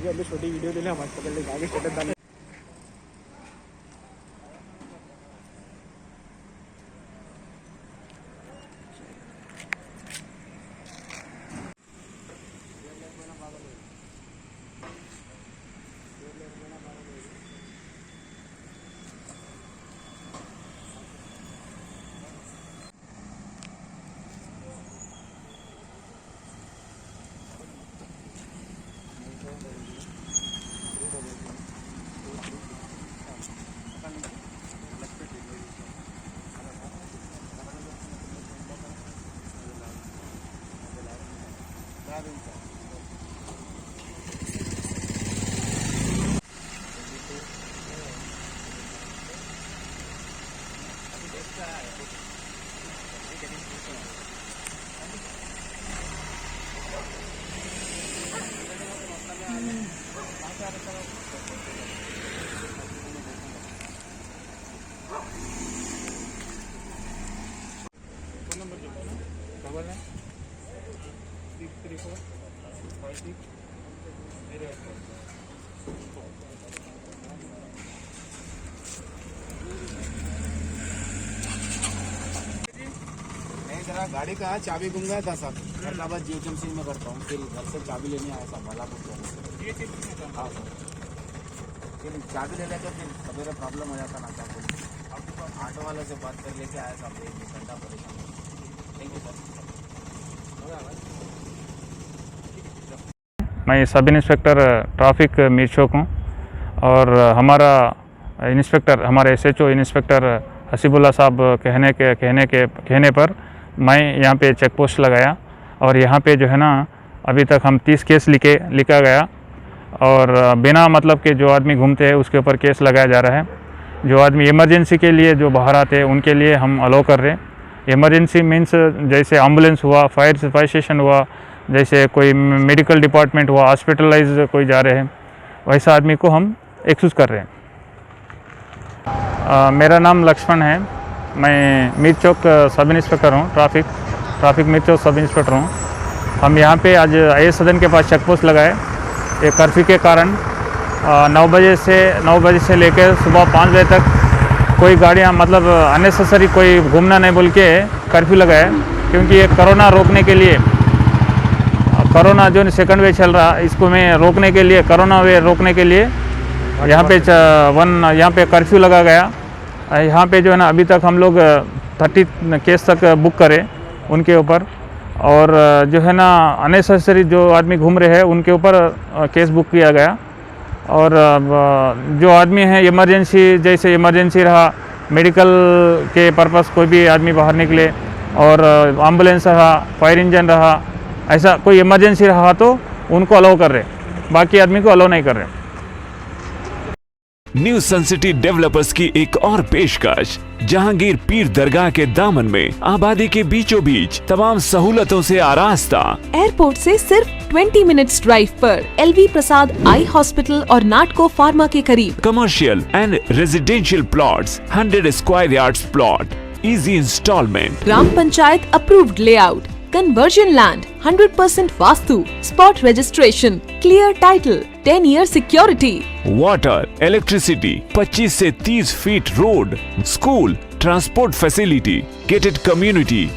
अंदर छोटी वीडियो दिले हमारे पकड़ ले आगे स्टेटस डाले। गाड़ी का चाबी गुम गया था सर, फरीदाबाद जीएचएमसी में करता हूँ, फिर घर से चाबी लेने आया था बालापुर। हाँ सर, फिर चाबी ले लेकर फिर सवेरे प्रॉब्लम हो जाता ना, क्या बोलते ऑटो वाले से बात कर लेके आया था, एक घंटा परेशान। Thank you sir. मैं सब इंस्पेक्टर ट्रैफिक मीरचौक हूँ और हमारा इंस्पेक्टर, हमारे एसएचओ इंस्पेक्टर हसीबुल्ला साहब कहने पर मैं यहाँ पे चेक पोस्ट लगाया और यहाँ पे जो है ना अभी तक हम 30 केस लिखा गया और बिना मतलब के जो आदमी घूमते हैं उसके ऊपर केस लगाया जा रहा है। जो आदमी इमरजेंसी के लिए जो बाहर आते हैं उनके लिए हम अलाउ कर रहे हैं। इमरजेंसी मीन्स जैसे एम्बुलेंस हुआ, फायर स्टेशन हुआ, जैसे कोई मेडिकल डिपार्टमेंट हुआ, हॉस्पिटलाइज कोई जा रहे हैं, वैसा आदमी को हम एक्सक्यूज़ कर रहे हैं। मेरा नाम लक्ष्मण है, मैं मीरचौक सब इंस्पेक्टर हूँ, ट्रैफिक मीरचौक सब इंस्पेक्टर हूँ। हम यहाँ पे आज आईएएस सदन के पास चेक पोस्ट लगाए। एक कर्फ्यू के कारण 9 बजे से लेकर सुबह 5 बजे तक कोई गाड़ियाँ मतलब अननेसेसरी कोई घूमना नहीं बोल के कर्फ्यू लगाए, क्योंकि ये कोरोना रोकने के लिए, कोरोना जो सेकंड वेव चल रहा इसको में रोकने के लिए, कोरोना वेव रोकने के लिए यहाँ पे कर्फ्यू लगा गया। यहाँ पे जो है ना अभी तक हम लोग 30 केस तक बुक करे उनके ऊपर, और जो है ना अननेसेसरी जो आदमी घूम रहे हैं उनके ऊपर केस बुक किया गया। और जो आदमी है इमरजेंसी, जैसे इमरजेंसी रहा, मेडिकल के पर्पस कोई भी आदमी बाहर निकले, और एम्बुलेंस रहा, फायर इंजन रहा, ऐसा कोई इमरजेंसी रहा तो उनको अलाउ कर रहे, बाकी आदमी को अलाउ नहीं कर रहे। न्यू सन सिटी डेवलपर्स की एक और पेशकश, जहांगीर पीर दरगाह के दामन में आबादी के बीचों बीच तमाम सहूलतों से आरास्ता, एयरपोर्ट से सिर्फ 20 मिनट्स ड्राइव पर LV प्रसाद आई हॉस्पिटल और नाटको फार्मा के करीब। Commercial and residential plots, 100 square yards plot, easy installment, gram panchayat approved layout, conversion land, 100% vastu, spot registration, clear title, 10 year security, water, electricity, 25 से 30 feet road, school, transport facility, gated community.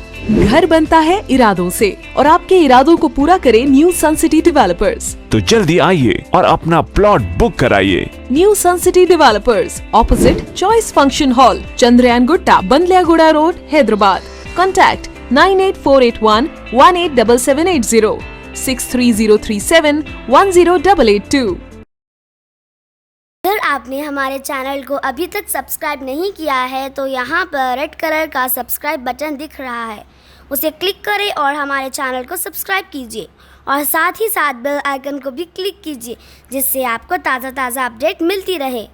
घर बनता है इरादों से, और आपके इरादों को पूरा करे न्यू सन सिटी डेवलपर्स। तो जल्दी आइए और अपना प्लॉट बुक कराइए। New sun city developers, opposite choice function hall, Chandrayangutta, Bandlaguda road, Hyderabad. Contact 98481 187780, 63037 10882। अगर आपने हमारे चैनल को अभी तक सब्सक्राइब नहीं किया है तो यहाँ पर रेड कलर का सब्सक्राइब बटन दिख रहा है, उसे क्लिक करें और हमारे चैनल को सब्सक्राइब कीजिए, और साथ ही साथ बेल आइकन को भी क्लिक कीजिए, जिससे आपको ताज़ा अपडेट मिलती रहे।